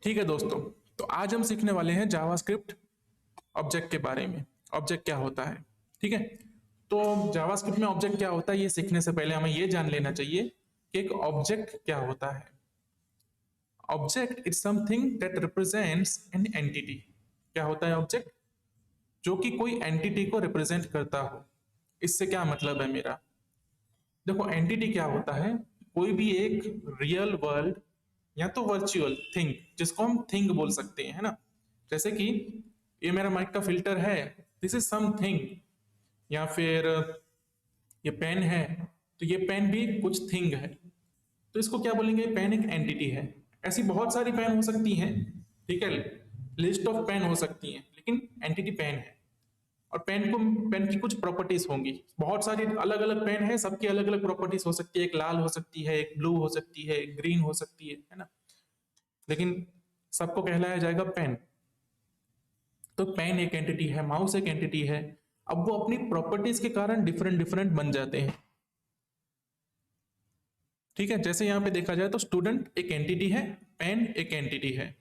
ठीक है दोस्तों, तो आज हम सीखने वाले हैं जावास्क्रिप्ट ऑब्जेक्ट के बारे में। ऑब्जेक्ट क्या होता है? ठीक है, तो जावास्क्रिप्ट में ऑब्जेक्ट क्या होता है ये सीखने से पहले हमें ये जान लेना चाहिए कि एक ऑब्जेक्ट क्या होता है। Object is something that represents an entity. क्या होता है ऑब्जेक्ट? जो कि कोई एंटिटी को रिप्रेजेंट करता हो। इससे क्या मतलब है मेरा? देखो, एंटिटी क्या होता है? कोई भी एक रियल वर्ल्ड या तो वर्चुअल थिंग, जिसको हम थिंग बोल सकते हैं, है ना। जैसे कि ये मेरा माइक का फिल्टर है, दिस इज समथिंग। या फिर ये पेन है, तो ये पेन भी कुछ थिंग है, तो इसको क्या बोलेंगे? पेन एक एंटिटी है। ऐसी बहुत सारी पेन हो सकती हैं, ठीक है, लिस्ट ऑफ पेन हो सकती हैं, लेकिन एंटिटी पेन है। और पेन की कुछ प्रॉपर्टीज होंगी। बहुत सारी अलग अलग पेन है, सबकी अलग अलग प्रॉपर्टीज हो सकती है। एक लाल हो सकती है, एक ब्लू हो सकती है, एक ग्रीन हो सकती है ना। लेकिन सबको कहलाया जाएगा पेन। तो पेन एक एंटिटी है, माउस एक एंटिटी है। अब वो अपनी प्रॉपर्टीज के कारण डिफरेंट डिफरेंट बन जाते हैं। ठीक है, जैसे यहां पे देखा जाए तो स्टूडेंट एक एंटिटी है, पेन एक एंटिटी है।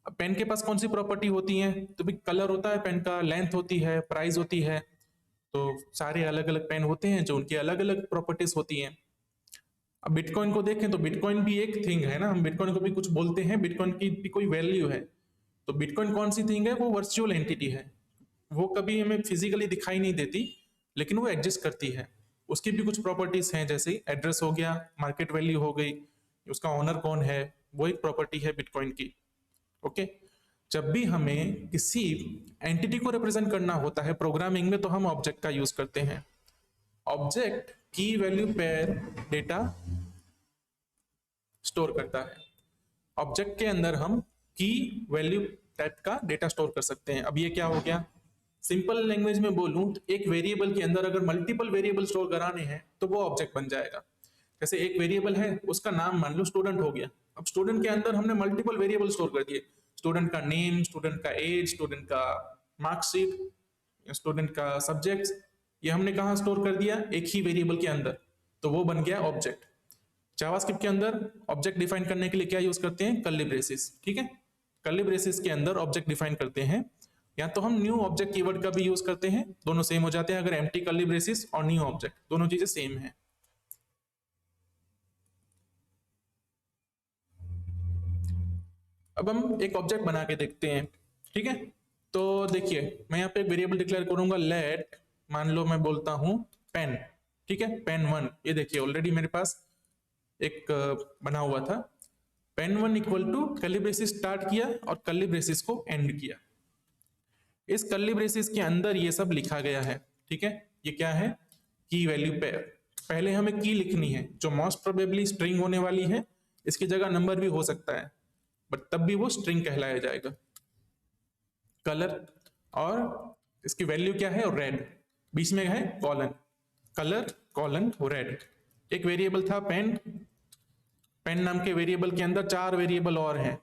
अब पेन के पास कौन सी प्रॉपर्टी होती है? तो भी कलर होता है पेन का, लेंथ होती है, प्राइस होती है। तो सारे अलग अलग पेन होते हैं जो उनकी अलग अलग प्रॉपर्टीज होती हैं। अब बिटकॉइन को देखें तो बिटकॉइन भी एक थिंग है ना, हम बिटकॉइन को भी कुछ बोलते हैं, बिटकॉइन की भी कोई वैल्यू है। तो बिटकॉइन कौन सी थिंग है? वो वर्चुअल एंटिटी है। वो कभी हमें फिजिकली दिखाई नहीं देती, लेकिन वो एग्जिस्ट करती है। उसकी भी कुछ प्रॉपर्टीज हैं, जैसे एड्रेस हो गया, मार्केट वैल्यू हो गई, उसका ओनर कौन है, वो एक प्रॉपर्टी है बिटकॉइन की। ओके, जब भी हमें किसी एंटिटी को रिप्रेजेंट करना होता है प्रोग्रामिंग में, तो हम ऑब्जेक्ट का यूज करते हैं। ऑब्जेक्ट की वैल्यू पेयर डेटा स्टोर करता है। ऑब्जेक्ट के अंदर हम की वैल्यू टाइप का डेटा स्टोर कर सकते हैं। अब ये क्या हो गया? सिंपल लैंग्वेज में बोलूं तो एक वेरिएबल के अंदर अगर मल्टीपल वेरिएबल स्टोर कराने हैं तो वो ऑब्जेक्ट बन जाएगा। जैसे एक वेरिएबल है, उसका नाम मान लो स्टूडेंट हो गया। अब स्टूडेंट के अंदर हमने मल्टीपल वेरिएबल स्टोर कर दिए। स्टूडेंट का नेम, स्टूडेंट का एज, स्टूडेंट का मार्कशीट, स्टूडेंट का सब्जेक्ट्स, ये हमने कहाँ स्टोर कर दिया? एक ही वेरिएबल के अंदर। तो वो बन गया ऑब्जेक्ट। जावास्क्रिप्ट के अंदर ऑब्जेक्ट डिफाइन करने के लिए क्या यूज करते हैं? Curly braces. ठीक है, कर्ली ब्रेसेस के अंदर ऑब्जेक्ट डिफाइन करते हैं। या तो हम न्यू ऑब्जेक्ट कीवर्ड का भी यूज करते हैं, दोनों सेम हो जाते हैं। अगर एम्प्टी कर्ली ब्रेसेस और न्यू ऑब्जेक्ट दोनों चीजें सेम है। अब हम एक ऑब्जेक्ट बना के देखते हैं। ठीक है, तो देखिए, मैं यहाँ पे एक वेरिएबल डिक्लेयर करूंगा, लेट, मान लो मैं बोलता हूं पेन। ठीक है, पेन वन, ये देखिए ऑलरेडी मेरे पास एक बना हुआ था। Pen one equal to curly braces start किया और कर्ली ब्रेसिस को एंड किया। इस कर्ली ब्रेसिस के अंदर ये सब लिखा गया है। ठीक है, ये क्या है? की वैल्यू पेयर। पहले हमें की लिखनी है, जो मोस्ट प्रोबेबली स्ट्रिंग होने वाली है। इसकी जगह नंबर भी हो सकता है, बट तब भी वो स्ट्रिंग कहलाया जाएगा। कलर, और इसकी वैल्यू क्या है? रेड। बीच में है कॉलन, कलर कॉलन रेड। एक वेरिएबल था पेन, पेन नाम के वेरिएबल के अंदर चार वेरिएबल और हैं।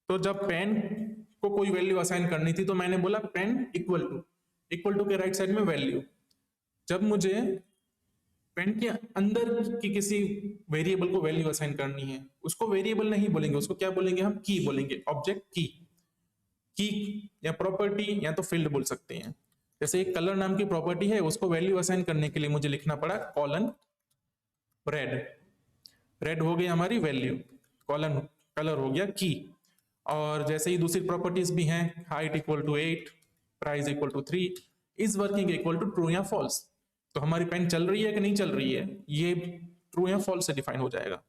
तो जब पेन को कोई वैल्यू असाइन करनी थी तो मैंने बोला पेन इक्वल टू के राइट साइड में वैल्यू। जब मुझे पेन के अंदर की किसी वेरिएबल को वैल्यू असाइन करनी है, उसको वेरिएबल नहीं बोलेंगे, उसको क्या बोलेंगे? हम की बोलेंगे। ऑब्जेक्ट की या प्रॉपर्टी या तो फील्ड बोल सकते हैं। जैसे एक कलर नाम की प्रॉपर्टी है, उसको वैल्यू असाइन करने के लिए मुझे लिखना पड़ा कॉलन रेड। रेड हो गई हमारी वैल्यू, कॉलन कलर हो गया की। और जैसे ही दूसरी प्रॉपर्टीज भी हैं, height equal to 8, price equal to 3, is working equal to true या फॉल्स। तो हमारी पेन चल रही है कि नहीं चल रही है, ये ट्रू या फॉल्स से डिफाइन हो जाएगा।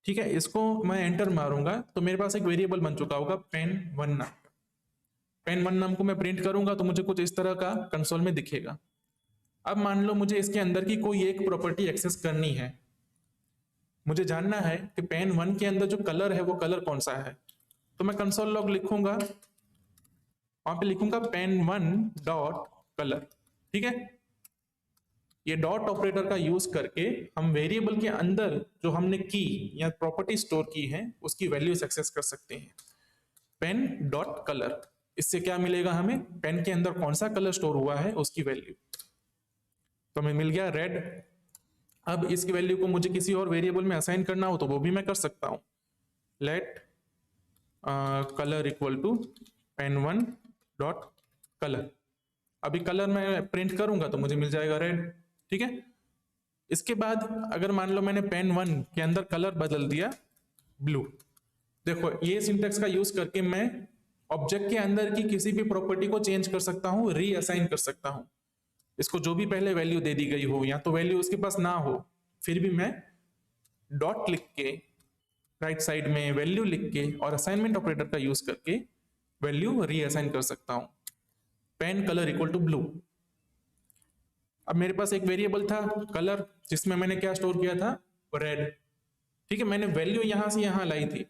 ठीक है, इसको मैं एंटर मारूंगा तो मेरे पास एक वेरिएबल बन चुका होगा पेन वन नाम का। पेन वन नाम को मैं प्रिंट करूंगा तो मुझे कुछ इस तरह का कंसोल में दिखेगा। अब मान लो मुझे इसके अंदर की कोई एक प्रॉपर्टी एक्सेस करनी है। मुझे जानना है कि पेन वन के अंदर जो कलर है वो कलर कौन सा है। तो मैं कंसोल लॉग लिखूंगा, वहां पे लिखूंगा पेन वन डॉट कलर। ठीक है, ये डॉट ऑपरेटर का यूज करके हम वेरिएबल के अंदर जो हमने की या प्रॉपर्टी स्टोर की है उसकी वैल्यूज एक्सेस कर सकते हैं। पेन डॉट कलर, इससे क्या मिलेगा हमें? पेन के अंदर कौन सा कलर स्टोर हुआ है उसकी वैल्यू। तो हमें मिल गया रेड। अब इसकी वैल्यू को मुझे किसी और वेरिएबल में असाइन करना हो तो वो भी मैं कर सकता हूं। Let colour equal to pen1 dot colour. अभी कलर मैं प्रिंट करूंगा तो मुझे मिल जाएगा रेड, ठीक है। इसके बाद अगर मान लो मैंने pen1 के अंदर कलर बदल दिया ब्लू, देखो ये सिंटेक्स का यूज करके मैं ऑब्जेक्ट के अंदर की किसी भी प्रॉपर्टी को चेंज कर सकता हूं, रीअसाइन कर सकता हूं। इसको जो भी पहले वैल्यू दे दी गई हो या तो वैल्यू उसके पास ना हो, फिर भी मैं डॉट लिख के राइट साइड में वैल्यू लिख के और असाइनमेंट ऑपरेटर का यूज करके वैल्यू रीअसाइन कर सकता हूं। Pen colour equal to blue. अब मेरे पास एक वेरिएबल था कलर जिसमें मैंने क्या स्टोर किया था, रेड, ठीक है। मैंने वैल्यू यहां से यहां लाई थी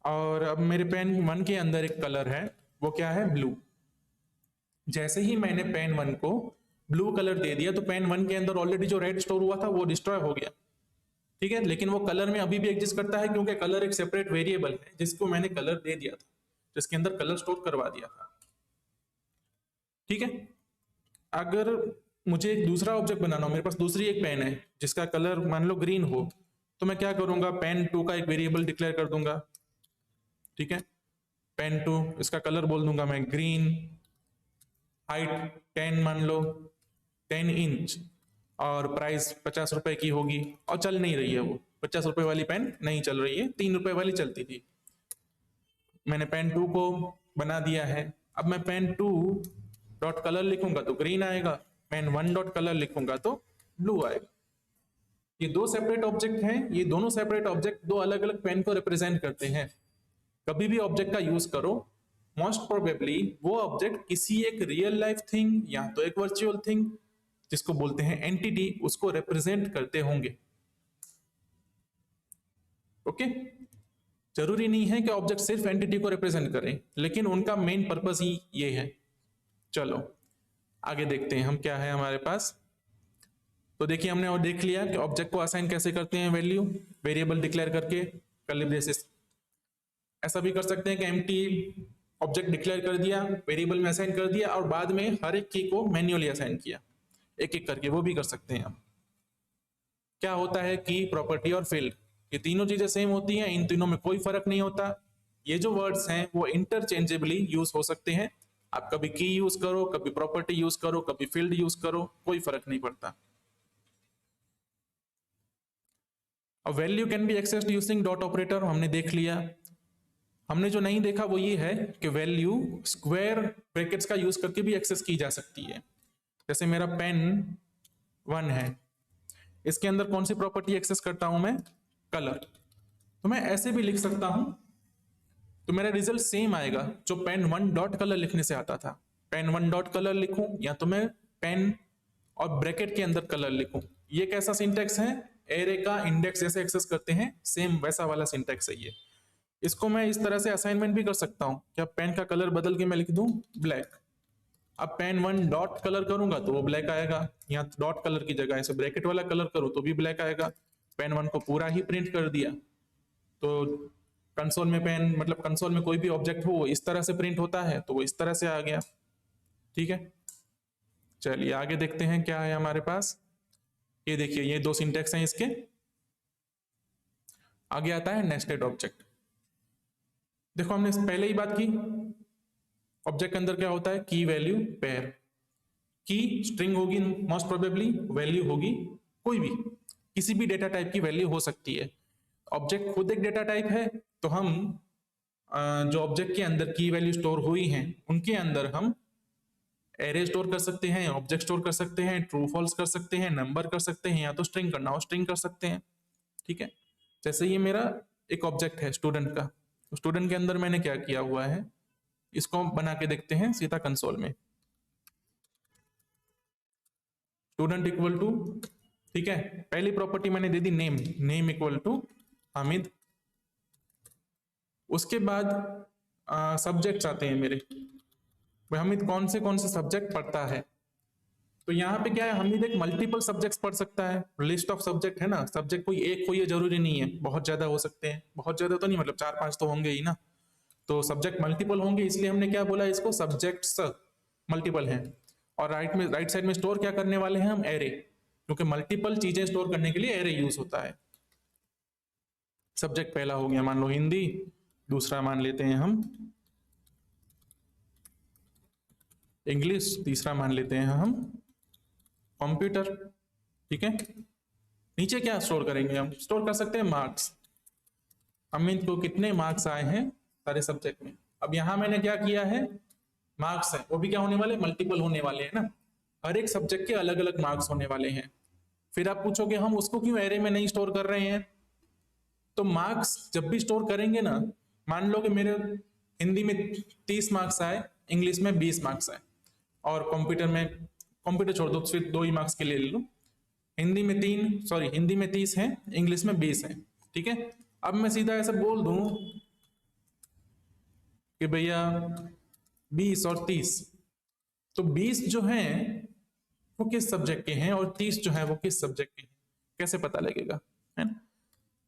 और अब मेरे pen1 के अंदर एक कलर है, वो क्या है, ब्लू। जैसे ही मैंने pen1 को ब्लू कलर दे दिया तो pen1 के अंदर ऑलरेडी जो रेड स्टोर हुआ था वो डिस्ट्रॉय हो गया, ठीक है। लेकिन वो कलर में अभी भी एग्जिस्ट करता है क्योंकि कलर एक सेपरेट वेरिएबल है जिसको मैंने कलर दे दिया था, जिसके अंदर कलर स्टोर करवा दिया था, ठीक है। अगर मुझे एक दूसरा ऑब्जेक्ट बनाना हो, मेरे पास दूसरी एक पेन है जिसका कलर मान लो ग्रीन हो, तो मैं क्या करूंगा, pen2 का एक वेरिएबल डिक्लेयर कर दूंगा, ठीक है। pen2 इसका कलर बोल दूंगा मैं ग्रीन, हाइट 10 मान लो, 10 इंच, और प्राइस 50 रुपए की होगी। और चल नहीं रही है वो 50 रुपए वाली पेन नहीं चल रही है, 3 रुपए वाली चलती थी। मैंने pen2 को बना दिया है। अब मैं pen2 डॉट कलर लिखूंगा तो ग्रीन आएगा, pen1 डॉट कलर लिखूंगा तो ब्लू आएगा। ये दो सेपरेट ऑब्जेक्ट हैं, ये दोनों सेपरेट ऑब्जेक्ट दो अलग अलग पेन को रिप्रेजेंट करते हैं। कभी भी ऑब्जेक्ट का यूज करो, मोस्ट प्रोबेबली वो ऑब्जेक्ट किसी एक रियल लाइफ थिंग या तो एक वर्चुअल थिंग जिसको बोलते हैं एंटिटी, उसको रिप्रेजेंट करते होंगे, ओके। जरूरी नहीं है कि ऑब्जेक्ट सिर्फ एंटिटी को रिप्रेजेंट करें, लेकिन उनका मेन पर्पस ही ये है। चलो आगे देखते हैं हम क्या है हमारे पास। तो देखिए हमने और देख लिया कि ऑब्जेक्ट को असाइन कैसे करते हैं, वैल्यू वेरिएबल डिक्लेयर करके, कर्ली ब्रेसेस। ऐसा भी कर सकते हैं कि एम्प्टी ऑब्जेक्ट डिक्लेयर कर दिया, वेरिएबल में असाइन कर दिया और बाद में हर एक की को मैन्युअली असाइन किया एक एक करके, वो भी कर सकते हैं हम। क्या होता है की, प्रॉपर्टी और फील्ड, ये तीनों चीजें सेम होती हैं, इन तीनों में कोई फर्क नहीं होता। ये जो वर्ड्स हैं वो इंटरचेंजेबली यूज हो सकते हैं। आप कभी की यूज करो, कभी प्रॉपर्टी यूज करो, कभी फील्ड यूज करो, कोई फर्क नहीं पड़ता। अब value can be accessed using dot operator हमने देख लिया। हमने जो नहीं देखा वो ये है कि वैल्यू स्क्वायर ब्रैकेट्स का यूज करके भी एक्सेस की जा सकती है। जैसे मेरा pen1 है, इसके अंदर कौन सी प्रॉपर्टी एक्सेस करता हूं मैं, कलर। तो मैं ऐसे भी लिख सकता हूं, तो मेरा रिजल्ट सेम आएगा जो pen1 डॉट कलर लिखने से आता था। pen1 डॉट कलर लिखूं या तो मैं पेन और ब्रैकेट के अंदर कलर लिखूं। ये कैसा सिंटेक्स है, एरे का इंडेक्स जैसे एक्सेस करते हैं सेम वैसा वाला सिंटेक्स है ये। इसको मैं इस तरह से असाइनमेंट भी कर सकता हूं, क्या पेन का कलर बदल के मैं लिख दूं ब्लैक। अब pen1 डॉट कलर करूंगा तो वो ब्लैक आएगा, या डॉट कलर की जगह ऐसे ब्रैकेट वाला कलर करूं तो भी ब्लैक आएगा। pen1 को पूरा ही प्रिंट कर दिया तो कंसोल में पेन, मतलब कंसोल में कोई भी ऑब्जेक्ट हो वो इस तरह से प्रिंट होता है, तो वो इस तरह से आ गया, ठीक है। चलिए आगे देखते हैं क्या है हमारे पास। ये देखिए ये दो सिंटेक्स हैं इसके। आगे आता है नेस्टेड ऑब्जेक्ट। देखो हमने पहले ही बात की, ऑब्जेक्ट के अंदर क्या होता है, की वैल्यू पेयर। की स्ट्रिंग होगी मोस्ट प्रोबेबली, वैल्यू होगी कोई भी, किसी भी डेटा टाइप की वैल्यू हो सकती है। ऑब्जेक्ट खुद एक डेटा टाइप है, तो हम जो ऑब्जेक्ट के अंदर की वैल्यू स्टोर हुई हैं उनके अंदर हम एरे स्टोर कर सकते हैं, ऑब्जेक्ट स्टोर कर सकते हैं, ट्रू फॉल्स कर सकते हैं, नंबर कर सकते हैं, या तो स्ट्रिंग करना हो स्ट्रिंग कर सकते हैं, ठीक है। जैसे ये मेरा एक ऑब्जेक्ट है स्टूडेंट का, स्टूडेंट के अंदर मैंने क्या किया हुआ है, इसको बना के देखते हैं सीधा कंसोल में। स्टूडेंट इक्वल टू, ठीक है, पहली प्रॉपर्टी मैंने दे दी name, name equal to Hamid. उसके बाद सब्जेक्ट्स आते हैं मेरे, हामिद कौन से सब्जेक्ट पढ़ता है। तो यहाँ पे क्या है, हामिद एक मल्टीपल सब्जेक्ट्स पढ़ सकता है, लिस्ट ऑफ सब्जेक्ट है ना, सब्जेक्ट कोई एक कोई जरूरी नहीं है, बहुत ज्यादा हो सकते हैं, बहुत ज्यादा तो नहीं मतलब 4-5 तो होंगे ही ना। तो सब्जेक्ट मल्टीपल होंगे, इसलिए हमने क्या बोला इसको, सब्जेक्ट्स मल्टीपल हैं। और राइट साइड में स्टोर क्या करने वाले हैं हम, एरे, क्योंकि मल्टीपल चीजें स्टोर करने के लिए एरे यूज होता है। सब्जेक्ट पहला हो गया मान लो हिंदी, दूसरा मान लेते हैं हम इंग्लिश, तीसरा मान लेते हैं हम कंप्यूटर। ठीक है, नीचे क्या स्टोर करेंगे हम? स्टोर कर सकते हैं मार्क्स। अमित को कितने मार्क्स आए हैं सारे सब्जेक्ट में। अब यहां मैंने क्या किया है, मार्क्स है वो भी क्या होने वाले, मल्टीपल होने वाले हैं ना, हर एक सब्जेक्ट के अलग अलग मार्क्स होने वाले हैं। फिर आप पूछोगे हम उसको क्यों एरे में नहीं स्टोर कर रहे हैं? तो मार्क्स जब भी स्टोर करेंगे ना, मान लो कि मेरे हिंदी में 30 मार्क्स आए, इंग्लिश में 20 मार्क्स आए, और कंप्यूटर में, कंप्यूटर छोड़ दो सिर्फ 2 ही मार्क्स के लिए ले लो, हिंदी में 30 है, इंग्लिश में 20 है। ठीक है, अब मैं सीधा ऐसा बोल दूं कि भैया 20 और 30, तो 20 जो है वो किस सब्जेक्ट के हैं और 30 जो है वो किस सब्जेक्ट के हैं, कैसे पता लगेगा, है ना?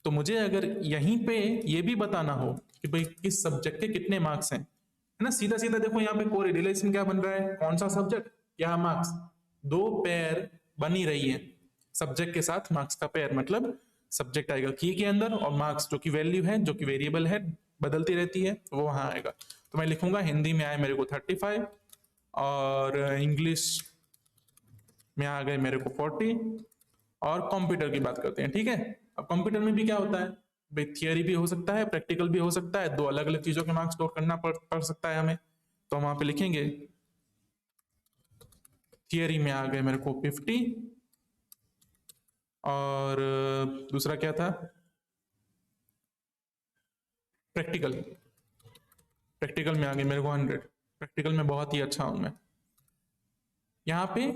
तो मुझे अगर यहीं पे ये भी बताना हो कि भाई किस सब्जेक्ट के कितने मार्क्स हैं, है ना, सीधा सीधा देखो यहाँ पे कोरिलेशन क्या बन रहा है, कौन सा सब्जेक्ट क्या मार्क्स, दो पेयर बनी रही है, सब्जेक्ट के साथ मार्क्स का पेयर, मतलब सब्जेक्ट आएगा की के अंदर और मार्क्स जो कि वैल्यू है, जो कि वेरिएबल है, बदलती रहती है, वो वहां आएगा। तो मैं लिखूंगा हिंदी में आए मेरे को 35 और इंग्लिश में आ गए मेरे को 40। और कंप्यूटर की बात करते हैं। ठीक है, अब कंप्यूटर में भी क्या होता है भाई, थियरी भी हो सकता है, प्रैक्टिकल भी हो सकता है, दो अलग अलग चीजों के मार्क्स स्टोर करना पड़ सकता है हमें। तो वहां पे लिखेंगे थियरी में आ गए मेरे को 50 और दूसरा क्या था, प्रैक्टिकल, प्रैक्टिकल में आ गए मेरे को 100, प्रैक्टिकल में बहुत ही अच्छा हूं मैं। यहाँ पे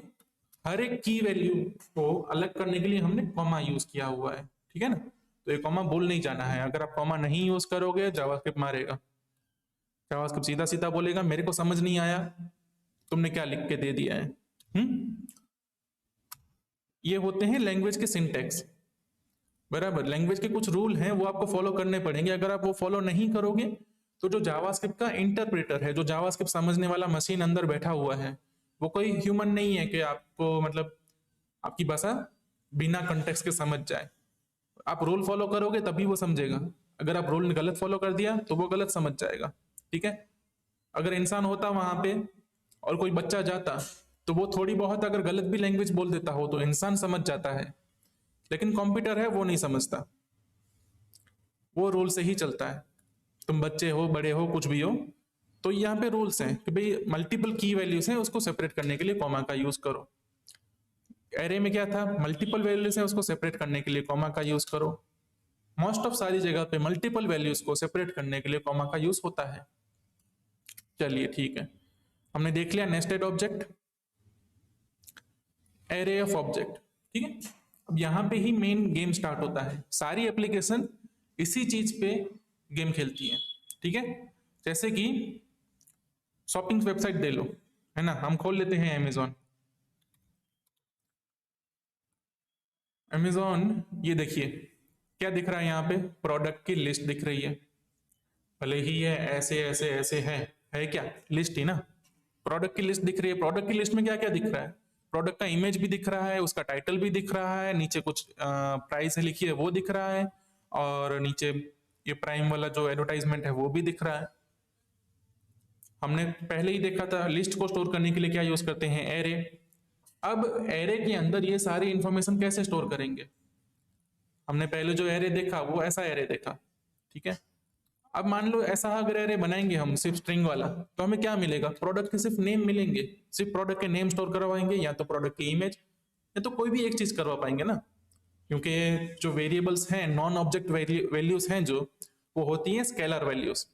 हर एक की वैल्यू को अलग करने के लिए हमने कॉमा यूज किया हुआ है। ठीक है ना, तो ये कॉमा भूल नहीं जाना है, अगर आप कॉमा नहीं यूज करोगे जावास्क्रिप्ट मारेगा, जावास्क्रिप्ट सीधा सीधा बोलेगा मेरे को समझ नहीं आया, तुमने क्या लिख के दे दिया है। हम्म, ये होते हैं लैंग्वेज के सिंटेक्स, बराबर। लैंग्वेज के कुछ रूल हैं वो आपको फॉलो करने पड़ेंगे, अगर आप वो फॉलो नहीं करोगे तो जो जावास्क्रिप्ट का इंटरप्रेटर है, जो जावास्क्रिप्ट समझने वाला मशीन अंदर बैठा हुआ है, वो कोई ह्यूमन नहीं है कि आपको मतलब आपकी भाषा बिना कंटेक्स्ट के समझ जाए। आप रूल फॉलो करोगे तभी वो समझेगा, अगर आप रूल गलत फॉलो कर दिया तो वो गलत समझ जाएगा। ठीक है, अगर इंसान होता वहां पे और कोई बच्चा जाता तो वो थोड़ी बहुत अगर गलत भी लैंग्वेज बोल देता हो तो इंसान समझ जाता है, लेकिन कंप्यूटर है वो नहीं समझता, वो रूल से ही चलता है। तुम बच्चे हो बड़े हो कुछ भी हो, तो यहाँ पे रूल्स हैं कि भाई मल्टीपल की वैल्यूज हैं उसको सेपरेट करने के लिए कॉमा का यूज करो। एरे में क्या था, मल्टीपल वैल्यूज है उसको सेपरेट करने के लिए कॉमा का यूज करो। मोस्ट ऑफ सारी जगह पे मल्टीपल वैल्यूज को सेपरेट करने के लिए कॉमा का यूज होता है। चलिए ठीक है, हमने देख लिया nested object, array of object. ठीक है, अब यहां पे ही मेन गेम स्टार्ट होता है, सारी एप्लीकेशन इसी चीज पे गेम खेलती है। ठीक है, जैसे कि शॉपिंग वेबसाइट दे लो, है ना, हम खोल लेते हैं अमेजोन। अमेजोन, ये देखिए क्या दिख रहा है यहाँ पे, प्रोडक्ट की लिस्ट दिख रही है, भले ही ये ऐसे ऐसे ऐसे है क्या, लिस्ट ही ना, प्रोडक्ट की लिस्ट दिख रही है। प्रोडक्ट की लिस्ट में क्या क्या दिख रहा है, प्रोडक्ट का इमेज भी दिख रहा है, उसका टाइटल भी दिख रहा है, नीचे कुछ प्राइस है लिखी है वो दिख रहा है, और नीचे ये प्राइम वाला जो एडवर्टाइजमेंट है वो भी दिख रहा है। हमने पहले ही देखा था लिस्ट को स्टोर करने के लिए क्या यूज करते हैं, एरे। अब एरे के अंदर ये सारी इंफॉर्मेशन कैसे स्टोर करेंगे, हमने पहले जो एरे देखा वो ऐसा एरे देखा। ठीक है, अब मान लो ऐसा अगर एरे बनाएंगे हम सिर्फ स्ट्रिंग वाला, तो हमें क्या मिलेगा, प्रोडक्ट के सिर्फ नेम मिलेंगे, सिर्फ प्रोडक्ट के नेम स्टोर करवाएंगे, या तो प्रोडक्ट की इमेज, या तो कोई भी एक चीज करवा पाएंगे ना, क्योंकि जो वेरिएबल्स हैं नॉन ऑब्जेक्ट वैल्यूज हैं जो, वो होती है स्केलर वैल्यूज,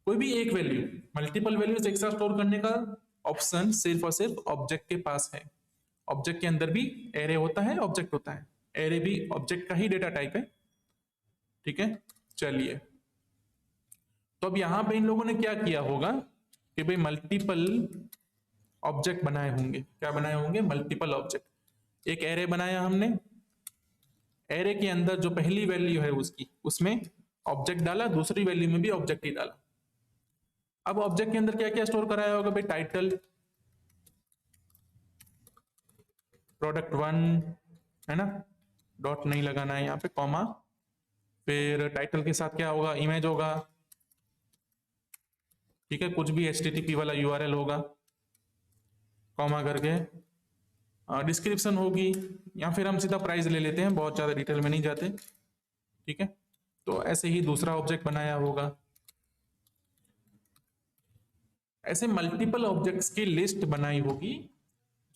कोई भी एक वैल्यू, मल्टीपल वैल्यूज एक साथ स्टोर करने का ऑप्शन सिर्फ और सिर्फ ऑब्जेक्ट के पास है। ऑब्जेक्ट के अंदर भी एरे होता है, ऑब्जेक्ट होता है, एरे भी ऑब्जेक्ट का ही डेटा टाइप है। ठीक है, चलिए, तो अब यहां पे इन लोगों ने क्या किया होगा कि भाई मल्टीपल ऑब्जेक्ट बनाए होंगे, क्या बनाए होंगे, मल्टीपल ऑब्जेक्ट। एक एरे बनाया हमने, एरे के अंदर जो पहली वैल्यू है उसकी, उसमें ऑब्जेक्ट डाला, दूसरी वैल्यू में भी ऑब्जेक्ट ही डाला। अब ऑब्जेक्ट के अंदर क्या क्या स्टोर कराया होगा भाई, टाइटल, प्रोडक्ट 1, है ना, डॉट नहीं लगाना है यहाँ पे, कॉमा, फिर टाइटल के साथ क्या होगा, इमेज होगा, ठीक है, कुछ भी HTTP वाला URL होगा, कॉमा करके डिस्क्रिप्शन होगी, या फिर हम सीधा प्राइस ले लेते हैं, बहुत ज्यादा डिटेल में नहीं जाते, ठीक है। तो ऐसे ही दूसरा ऑब्जेक्ट बनाया होगा। ऐसे मल्टीपल ऑब्जेक्ट्स की लिस्ट बनाई होगी,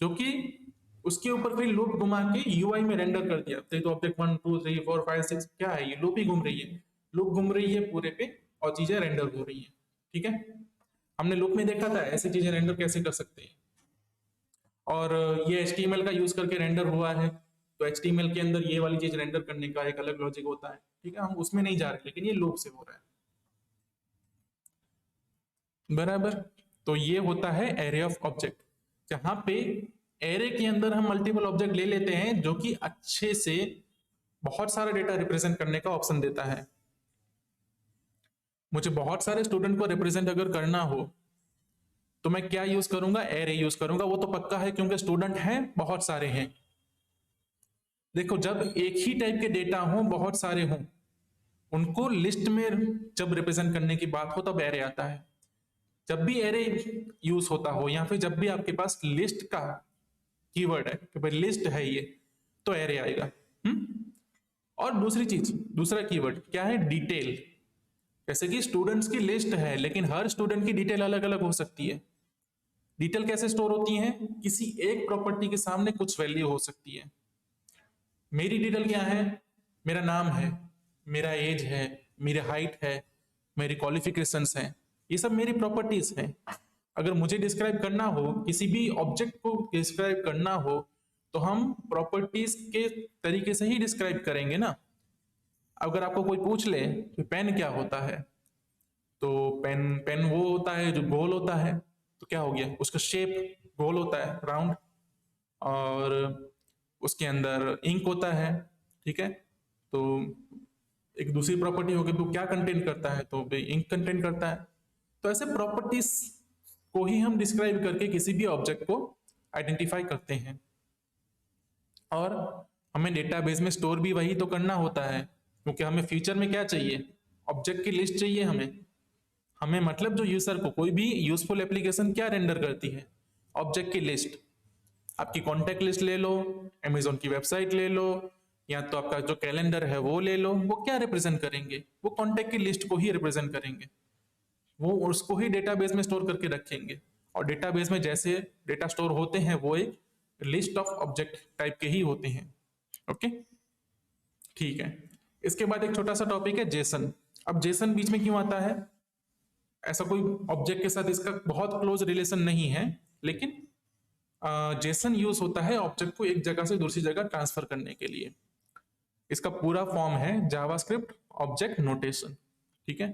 जो कि उसके ऊपर फिर लूप घुमा के UI में रेंडर कर दिया। तो ऑब्जेक्ट 1 2 3 4 5 6 क्या है, ये लूप ही घूम रही है, लूप घूम रही है पूरे पे और चीजें रेंडर हो रही है, ठीक है। हमने लूप में देखा था ऐसी चीजें रेंडर कैसे कर सकते हैं। और ये HTML का यूज करके रेंडर हुआ है, तो HTML के अंदर ये वाली चीज रेंडर करने का एक अलग लॉजिक होता है, ठीक है, हम उसमें नहीं जा रहे, लेकिन ये लूप से हो रहा है, बराबर। तो ये होता है एरे ऑफ ऑब्जेक्ट, जहां पे एरे के अंदर हम मल्टीपल ऑब्जेक्ट ले लेते हैं, जो कि अच्छे से बहुत सारा डेटा रिप्रेजेंट करने का ऑप्शन देता है। मुझे बहुत सारे स्टूडेंट को रिप्रेजेंट अगर करना हो तो मैं क्या यूज करूंगा, एरे यूज करूंगा, वो तो पक्का है क्योंकि स्टूडेंट हैं, बहुत सारे हैं। देखो, जब एक ही टाइप के डेटा हो, बहुत सारे हों, उनको लिस्ट में जब रिप्रेजेंट करने की बात हो तब एरे आता है। जब भी एरे यूज होता हो, या फिर जब भी आपके पास लिस्ट का कीवर्ड है कि भाई लिस्ट है ये, तो एरे आएगा। और दूसरी चीज, दूसरा कीवर्ड क्या है, डिटेल। जैसे कि स्टूडेंट्स की लिस्ट है, लेकिन हर स्टूडेंट की डिटेल अलग अलग हो सकती है। डिटेल कैसे स्टोर होती है, किसी एक प्रॉपर्टी के सामने कुछ वैल्यू हो सकती है। मेरी डिटेल क्या है, मेरा नाम है, मेरा एज है, मेरी हाइट है, मेरी क्वालिफिकेशंस हैं, ये सब मेरी प्रॉपर्टीज हैं। अगर मुझे डिस्क्राइब करना हो, किसी भी ऑब्जेक्ट को डिस्क्राइब करना हो, तो हम प्रॉपर्टीज के तरीके से ही डिस्क्राइब करेंगे ना। अगर आपको कोई पूछ ले कि पेन क्या होता है, तो पेन पेन वो होता है जो गोल होता है, तो क्या हो गया, उसका शेप गोल होता है, राउंड, और उसके अंदर इंक होता है, ठीक है। तो एक दूसरी प्रॉपर्टी होगी, तो क्या कंटेन करता है, तो इंक कंटेन करता है। तो ऐसे प्रॉपर्टीज को ही हम डिस्क्राइब करके किसी भी ऑब्जेक्ट को आइडेंटिफाई करते हैं। और हमें डेटाबेस में स्टोर भी वही तो करना होता है, क्योंकि हमें फ्यूचर में क्या चाहिए, ऑब्जेक्ट की लिस्ट चाहिए हमें। हमें मतलब जो यूजर को कोई भी यूजफुल एप्लीकेशन क्या रेंडर करती है, ऑब्जेक्ट की लिस्ट। आपकी कॉन्टेक्ट लिस्ट ले लो, अमेजोन की वेबसाइट ले लो, या तो आपका जो कैलेंडर है वो ले लो, वो क्या रिप्रेजेंट करेंगे, वो कॉन्टेक्ट की लिस्ट को ही रिप्रेजेंट करेंगे, वो उसको ही डेटाबेस में स्टोर करके रखेंगे। और डेटाबेस में जैसे डेटा स्टोर होते हैं, वो एक लिस्ट ऑफ ऑब्जेक्ट टाइप के ही होते हैं। ओके, ठीक है। इसके बाद एक छोटा सा टॉपिक है जेसन। अब जेसन बीच में क्यों आता है, ऐसा कोई ऑब्जेक्ट के साथ इसका बहुत क्लोज रिलेशन नहीं है, लेकिन जेसन यूज होता है ऑब्जेक्ट को एक जगह से दूसरी जगह ट्रांसफर करने के लिए। इसका पूरा फॉर्म है जावास्क्रिप्ट ऑब्जेक्ट नोटेशन, ठीक है।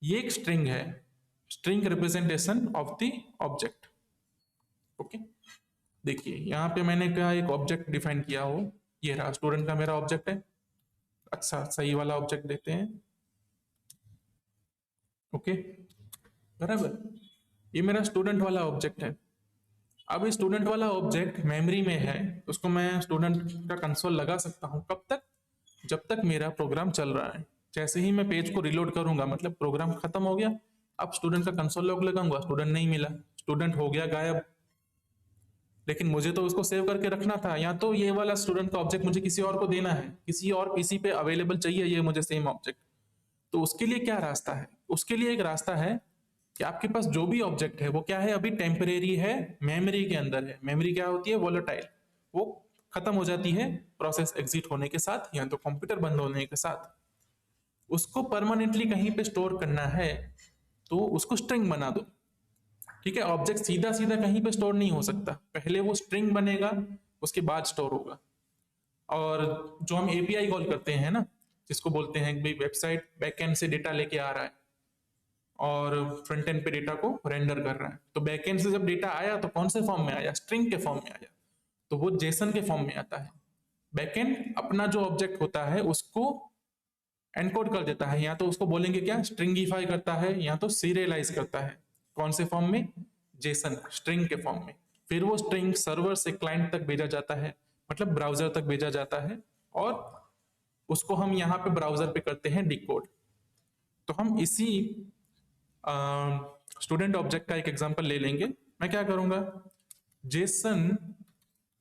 ये एक स्ट्रिंग है, string representation of the object. Okay, देखिए यहाँ पे मैंने क्या एक ऑब्जेक्ट डिफाइन किया हो, ये रहा स्टूडेंट का मेरा ऑब्जेक्ट है। अच्छा, सही वाला ऑब्जेक्ट देते हैं, ओके, बराबर। ये मेरा स्टूडेंट वाला ऑब्जेक्ट है। अब ये स्टूडेंट वाला ऑब्जेक्ट मेमोरी में है, उसको मैं स्टूडेंट का कंसोल लगा सकता हूँ, कब तक, जब तक मेरा प्रोग्राम चल रहा है। जैसे ही मैं पेज को रिलोड करूंगा, मतलब प्रोग्राम खत्म हो गया, अब स्टूडेंट का कंसोल लॉग लगाऊंगा, स्टूडेंट नहीं मिला, स्टूडेंट हो गया गायब। लेकिन मुझे तो उसको सेव करके रखना था, या तो ये वाला स्टूडेंट का ऑब्जेक्ट मुझे किसी और को देना है, किसी और पीसी पे अवेलेबल चाहिए ये मुझे सेम ऑब्जेक्ट। तो उसके लिए क्या रास्ता है, उसके लिए एक रास्ता है कि आपके पास जो भी ऑब्जेक्ट है वो क्या है, अभी टेम्परेरी है, मेमोरी के अंदर है। मेमोरी क्या होती है, वोलेटाइल, वो खत्म हो जाती है प्रोसेस एग्जिट होने के साथ, या तो कंप्यूटर बंद होने के साथ। उसको परमानेंटली कहीं पे स्टोर करना है, तो उसको स्ट्रिंग बना दो, ठीक है। ऑब्जेक्ट सीधा सीधा कहीं पे स्टोर नहीं हो सकता, पहले वो स्ट्रिंग बनेगा, उसके बाद स्टोर होगा। और जो हम एपीआई कॉल करते हैं ना, जिसको बोलते हैं भाई वेबसाइट बैकएंड से डेटा लेके आ रहा है और फ्रंट एंड पे डेटा को रेंडर कर रहा है, तो बैकएंड से जब डेटा आया तो कौन से फॉर्म में आया, स्ट्रिंग के फॉर्म में आया, तो वो जेसन के फॉर्म में आता है। बैकएंड अपना जो ऑब्जेक्ट होता है उसको एनकोड कर देता है, या तो उसको बोलेंगे क्या, स्ट्रिंगिफाई करता है, या तो सीरियलाइज करता है। कौन से फॉर्म में, जेसन, स्ट्रिंग के फॉर्म में। फिर वो स्ट्रिंग सर्वर से क्लाइंट तक भेजा जाता है, मतलब ब्राउजर तक भेजा जाता है, और उसको हम यहाँ पे ब्राउजर पे करते हैं डिकोड। तो हम इसी स्टूडेंट ऑब्जेक्ट का एक एग्जांपल ले लेंगे। मैं क्या करूंगा, जेसन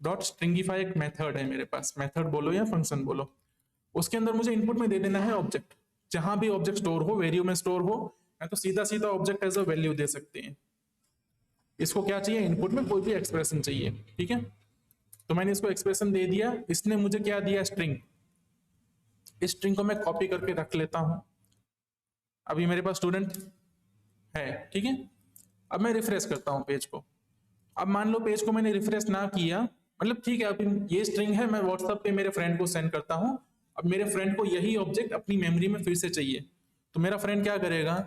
डॉट स्ट्रिंगिफाई एक मेथड है मेरे पास, मेथड बोलो या फंक्शन बोलो, उसके अंदर मुझे इनपुट में दे देना है ऑब्जेक्ट। जहां भी ऑब्जेक्ट स्टोर हो, वैल्यू में स्टोर हो, या तो सीधा सीधा ऑब्जेक्ट एज अ वैल्यू दे सकते हैं। इसको क्या चाहिए, इनपुट में कोई भी एक्सप्रेशन चाहिए, ठीक है। तो मैंने इसको एक्सप्रेशन दे दिया, इसने मुझे क्या दिया, स्ट्रिंग। इस स्ट्रिंग को मैं कॉपी करके रख लेता हूं। अभी मेरे पास स्टूडेंट है, ठीक है। अब मैं रिफ्रेश करता हूं पेज को। अब मान लो पेज को मैंने रिफ्रेश ना किया, मतलब ठीक है, अब ये स्ट्रिंग है, मैं व्हाट्सएप पे मेरे फ्रेंड को सेंड करता हूं। अब मेरे फ्रेंड को यही ऑब्जेक्ट अपनी मेमोरी में फिर से चाहिए, तो मेरा फ्रेंड क्या करेगा,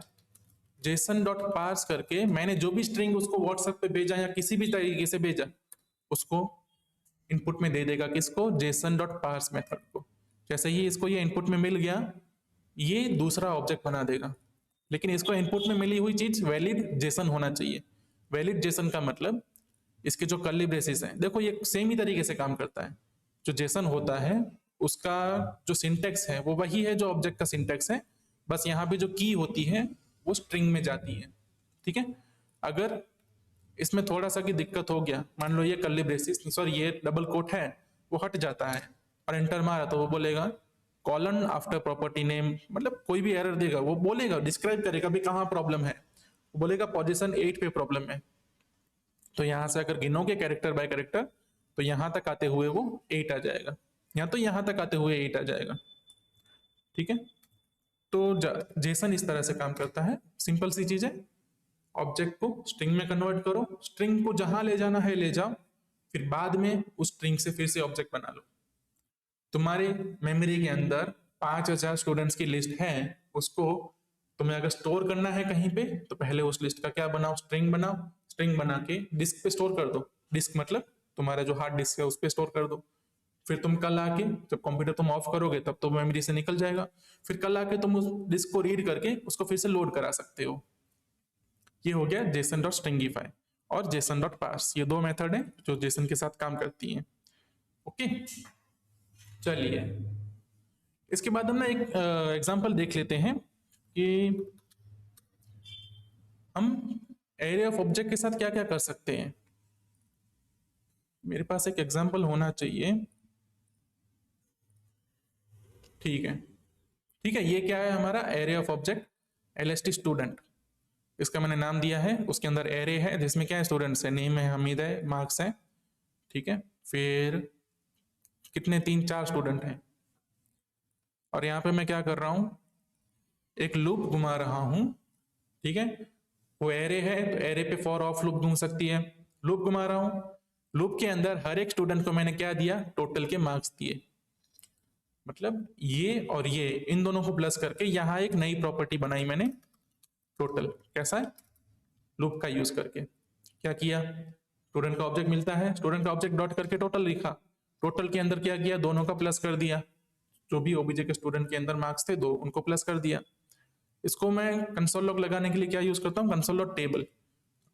जेसन डॉट पार्स करके मैंने जो भी स्ट्रिंग उसको व्हाट्सएप पे भेजा या किसी भी तरीके से भेजा, उसको इनपुट में दे देगा। किसको, जेसन डॉट पार्स मेथड को। जैसे ही इसको ये इनपुट में मिल गया, ये दूसरा ऑब्जेक्ट बना देगा। लेकिन इसको इनपुट में मिली हुई चीज वैलिड जेसन होना चाहिए। वैलिड जेसन का मतलब इसके जो कर्ली ब्रेसेस हैं, देखो ये सेम ही तरीके से काम करता है। जो जेसन होता है उसका जो सिंटेक्स है वो वही है जो ऑब्जेक्ट का सिंटेक्स है, बस यहाँ पे जो की होती है वो स्ट्रिंग में जाती है, ठीक है। अगर इसमें थोड़ा सा की दिक्कत हो गया, मान लो ये कर्ली ब्रेसेस, सॉरी ये डबल कोट है, वो हट जाता है और एंटर मारा, तो वो बोलेगा कॉलन आफ्टर प्रॉपर्टी नेम, मतलब कोई भी एरर देगा, वो बोलेगा, डिस्क्राइब करेगा भी कहाँ प्रॉब्लम है। वो बोलेगा पोजीशन 8 पे प्रॉब्लम है। तो यहां से अगर गिनोगे कैरेक्टर बाय कैरेक्टर, तो यहां तक आते हुए वो 8 आ जाएगा, या तो यहां तक आते हुए 8 आ जाएगा, ठीक है। तो जेसन इस तरह से काम करता है, सिंपल सी चीज है। ऑब्जेक्ट को स्ट्रिंग में कन्वर्ट करो, स्ट्रिंग को जहां ले जाना है ले जाओ, फिर बाद में उस स्ट्रिंग से फिर से ऑब्जेक्ट बना लो। तुम्हारे मेमोरी के अंदर 5000 स्टूडेंट्स की लिस्ट है, उसको तुम्हें अगर स्टोर करना है कहीं पे, तो पहले उस लिस्ट का क्या बनाओ, स्ट्रिंग बनाओ। स्ट्रिंग बना के डिस्क पे स्टोर कर दो। डिस्क मतलब तुम्हारा जो हार्ड डिस्क है उस पे स्टोर कर दो। फिर तुम कल आके जब कंप्यूटर तुम ऑफ करोगे तब तो मेमोरी से निकल जाएगा। फिर कल आके तुम उस डिस्क को रीड करके उसको फिर से लोड करा सकते हो। ये हो गया जेसन डॉट स्ट्रिंगिफाई और जेसन डॉट पार्स, ये दो मेथड है जो जेसन के साथ काम करती हैं। ओके, चलिए इसके बाद हम ना एक एग्जांपल देख लेते हैं कि हम एरे ऑफ ऑब्जेक्ट के साथ क्या क्या कर सकते हैं। मेरे पास एक एग्जांपल होना चाहिए, ठीक है। ठीक है, ये क्या है हमारा array of object LST student. इसका मैंने नाम दिया है, उसके अंदर एरे है जिसमें क्या है, स्टूडेंट्स है, नेम है, हमीद है, मार्क्स है, ठीक है। फिर कितने, 3-4 स्टूडेंट हैं। और यहाँ पे मैं क्या कर रहा हूँ, एक लूप घुमा रहा हूँ, ठीक है। वो एरे है तो एरे पे फॉर ऑफ लूप घूम सकती है। लूप घुमा रहा हूँ, लूप के अंदर हर एक स्टूडेंट को मैंने क्या दिया, टोटल के मार्क्स दिए। मतलब ये और ये इन दोनों को प्लस करके यहाँ एक नई प्रॉपर्टी बनाई मैंने, टोटल। कैसा है, लूप का यूज करके क्या किया, स्टूडेंट का ऑब्जेक्ट मिलता है, स्टूडेंट का ऑब्जेक्ट डॉट करके टोटल लिखा, टोटल के अंदर क्या किया, दोनों का प्लस कर दिया, जो भी ओबीजे के स्टूडेंट के अंदर मार्क्स थे दो, उनको प्लस कर दिया। इसको मैं कंसोल लॉग लगाने के लिए क्या यूज करता हूँ, कंसोल लॉग टेबल।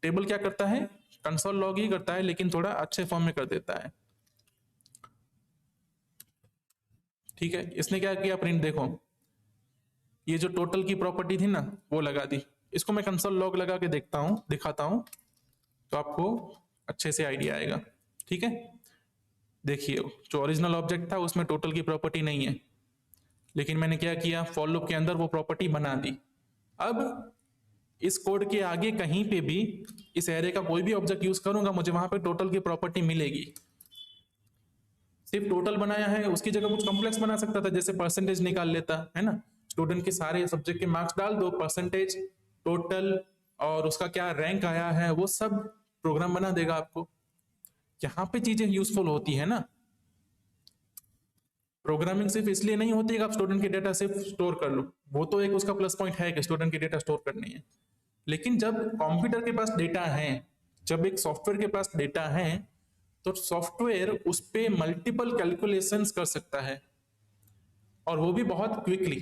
टेबल क्या करता है, कंसोल लॉग ही करता है लेकिन थोड़ा अच्छे फॉर्म में कर देता है, ठीक है। इसने क्या किया, प्रिंट देखो, ये जो टोटल की प्रॉपर्टी थी ना वो लगा दी। इसको मैं कंसोल लॉग लगा के देखता हूँ, दिखाता हूँ, तो आपको अच्छे से आइडिया आएगा, ठीक है। देखिए जो ओरिजिनल ऑब्जेक्ट था उसमें टोटल की प्रॉपर्टी नहीं है, लेकिन मैंने क्या किया, फॉर लूप के अंदर वो प्रॉपर्टी बना दी। अब इस कोड के आगे कहीं पे भी इस एरे का कोई भी ऑब्जेक्ट यूज करूंगा, मुझे वहां पे टोटल की प्रॉपर्टी मिलेगी। सिर्फ टोटल बनाया है, उसकी जगह कुछ कॉम्प्लेक्स बना सकता था, जैसे परसेंटेज निकाल लेता है ना, स्टूडेंट के सारे सब्जेक्ट के मार्क्स डाल दो, परसेंटेज, टोटल, और उसका क्या रैंक आया है वो सब प्रोग्राम बना देगा आपको। यहाँ पे चीजें यूजफुल होती है ना। प्रोग्रामिंग सिर्फ इसलिए नहीं होती कि आप स्टूडेंट के डेटा सिर्फ स्टोर कर लो, वो तो एक उसका प्लस पॉइंट है कि स्टूडेंट के डेटा स्टोर करनी है, लेकिन जब कंप्यूटर के पास डेटा है, जब एक सॉफ्टवेयर के पास डेटा है, तो सॉफ्टवेयर उस पे मल्टीपल कैलकुलेशंस कर सकता है, और वो भी बहुत क्विकली।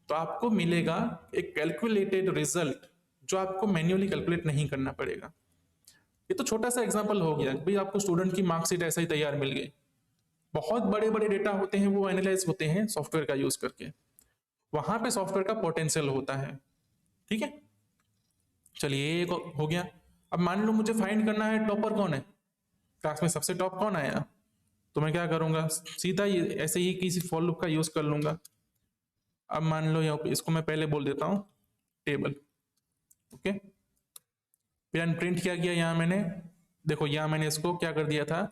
तो आपको मिलेगा एक कैलकुलेटेड रिजल्ट जो आपको मैन्युअली कैलकुलेट नहीं करना पड़ेगा। ये तो छोटा सा एग्जांपल हो गया, भाई आपको स्टूडेंट की मार्कशीट ऐसा ही तैयार मिल गई, बहुत बड़े बड़े डेटा होते हैं वो एनालाइज होते हैं सॉफ्टवेयर का यूज करके, वहां पे सॉफ्टवेयर का पोटेंशियल होता है। ठीक है, चलिए एक हो गया। अब मान लो मुझे फाइंड करना है टॉपर कौन है, क्लास में सबसे टॉप कौन आया, तो मैं क्या करूंगा, सीधा ये ऐसे ही किसी फॉर लूप का यूज कर लूंगा। अब मान लो यहाँ पे इसको मैं पहले बोल देता हूँ टेबल। ओके, फिर प्रिंट क्या किया यहाँ मैंने, देखो यहाँ मैंने इसको क्या कर दिया था,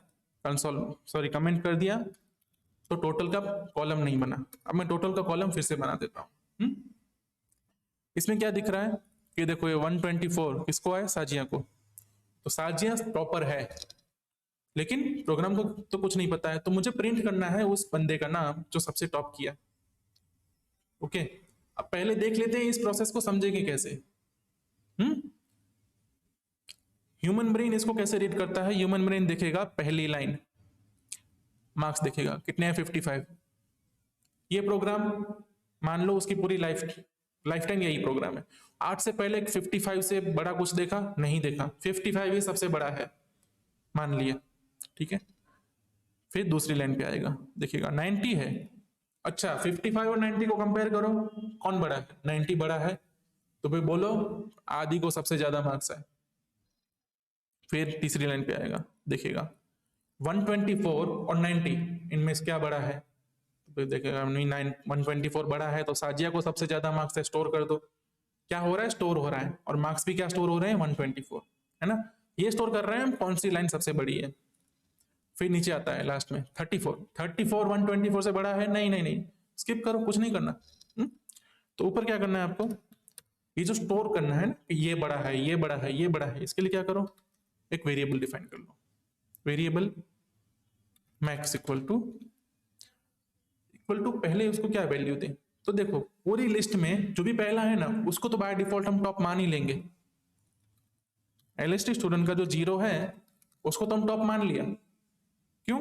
कंसोल सॉरी कमेंट कर दिया, तो टोटल का कॉलम नहीं बना। अब मैं टोटल का कॉलम फिर से बना देता हूँ। इसमें क्या दिख रहा है कि देखो ये 124 किसको है, साजिया को, तो साजिया प्रॉपर है, लेकिन प्रोग्राम को तो कुछ नहीं पता है, तो मुझे प्रिंट करना है उस बंदे का नाम जो सबसे टॉप किया। ओके, अब पहले देख लेते हैं इस प्रोसेस को समझेंगे कैसे। ह्यूमन ब्रेन इसको कैसे रीड करता है, ह्यूमन ब्रेन देखेगा पहली लाइन, मार्क्स देखेगा कितने हैं 55। ये प्रोग्राम मान लो उसकी पूरी लाइफ टाइम यही प्रोग्राम है, 8 से पहले 55 से बड़ा कुछ देखा नहीं देखा, 55 ही सबसे बड़ा है मान लिया। ठीक है, फिर दूसरी लाइन पे आएगा, देखिएगा 90 है, अच्छा 55 और 90 को कंपेयर करो, कौन बड़ा है, 90 बड़ा है, तो फिर बोलो आदि को सबसे ज्यादा मार्क्स है। फिर तीसरी लाइन पे आएगा, देखिएगा 124 और 90 इनमें से क्या बड़ा है, तो फिर देखेगा नहीं 124 बड़ा है, तो साजिया को सबसे ज्यादा मार्क्स है, स्टोर कर दो। क्या हो रहा है, स्टोर हो रहा है, और मार्क्स भी क्या स्टोर हो रहे हैं 124, है ना, ये स्टोर कर रहे हैं हम कौन सी लाइन सबसे बड़ी है। फिर नीचे आता है लास्ट में 34 124 से बड़ा है, नहीं नहीं नहीं, स्किप करो, कुछ नहीं करना। तो ऊपर क्या करना है आपको, ये जो स्टोर करना है ना, ये बड़ा है ये बड़ा है ये बड़ा है, इसके लिए क्या करो, एक वेरिएबल डिफाइन कर लो, वेरिएबल मैक्स इक्वल टू पहले उसको क्या वैल्यू दें, तो देखो पूरी लिस्ट में जो भी पहला है ना उसको तो बाय डिफॉल्ट हम टॉप मान ही लेंगे। एलएसटी स्टूडेंट का जो 0 है उसको तो हम टॉप मान लिया, क्यों,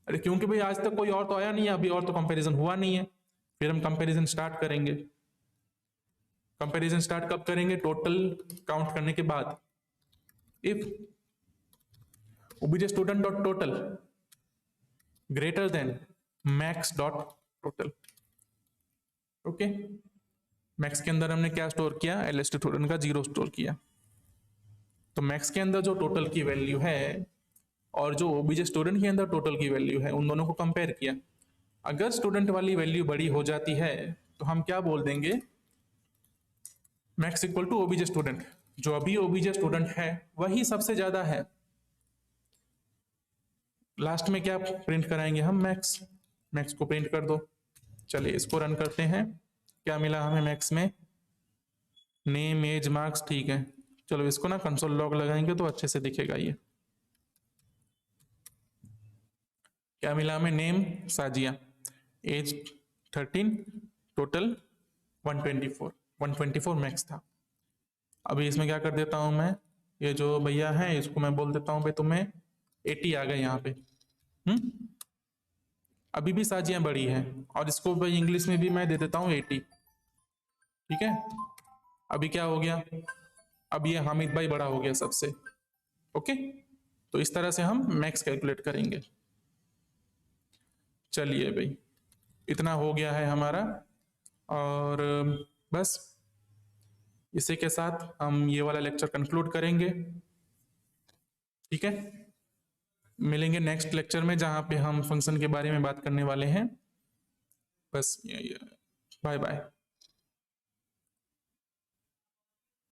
अरे क्योंकि भाई आज तक कोई और तो आया नहीं है, अभी और तो कंपैरिजन हुआ नहीं है। फिर हम कंपैरिजन स्टार्ट करेंगे, कंपैरिजन स्टार्ट कब करेंगे, टोटल काउंट करने के बाद, if obj student dot total greater than max dot total। Okay, max के अंदर हमने क्या स्टोर किया, एलएसटी स्टूडेंट का 0 स्टोर किया, तो मैक्स के अंदर जो टोटल की वैल्यू है और जो ओबीजे स्टूडेंट के अंदर टोटल की वैल्यू है उन दोनों को कंपेयर किया, अगर स्टूडेंट वाली वैल्यू बड़ी हो जाती है तो हम क्या बोल देंगे, max equal to OBJ student, जो अभी ओबीजे स्टूडेंट है वही सबसे ज्यादा है। लास्ट में क्या प्रिंट कराएंगे हम, मैक्स, मैक्स को प्रिंट कर दो। चलिए इसको रन करते हैं, क्या मिला हमें मैक्स में, नेम एज मार्क्स, ठीक है। चलो इसको ना कंसोल लॉग लगाएंगे तो अच्छे से दिखेगा ये, क्या मिला हमें, name Sajiya, age 13, total 124 max था। अभी इसमें क्या कर देता हूं मैं, ये जो भैया है इसको मैं बोल देता हूं भाई तुम्हें 80 आ गए यहाँ पे। अभी भी साजियां बड़ी है, और इसको भाई इंग्लिश में भी मैं दे देता हूँ 80। ठीक है, अभी क्या हो गया, अब ये हामिद भाई बड़ा हो गया सबसे। ओके, तो इस तरह से हम मैक्स कैलकुलेट करेंगे। चलिए भाई इतना हो गया है हमारा, और बस इसी के साथ हम ये वाला लेक्चर कंक्लूड करेंगे। ठीक है, मिलेंगे नेक्स्ट लेक्चर में जहाँ पे हम फंक्शन के बारे में बात करने वाले हैं। बस बाय बाय।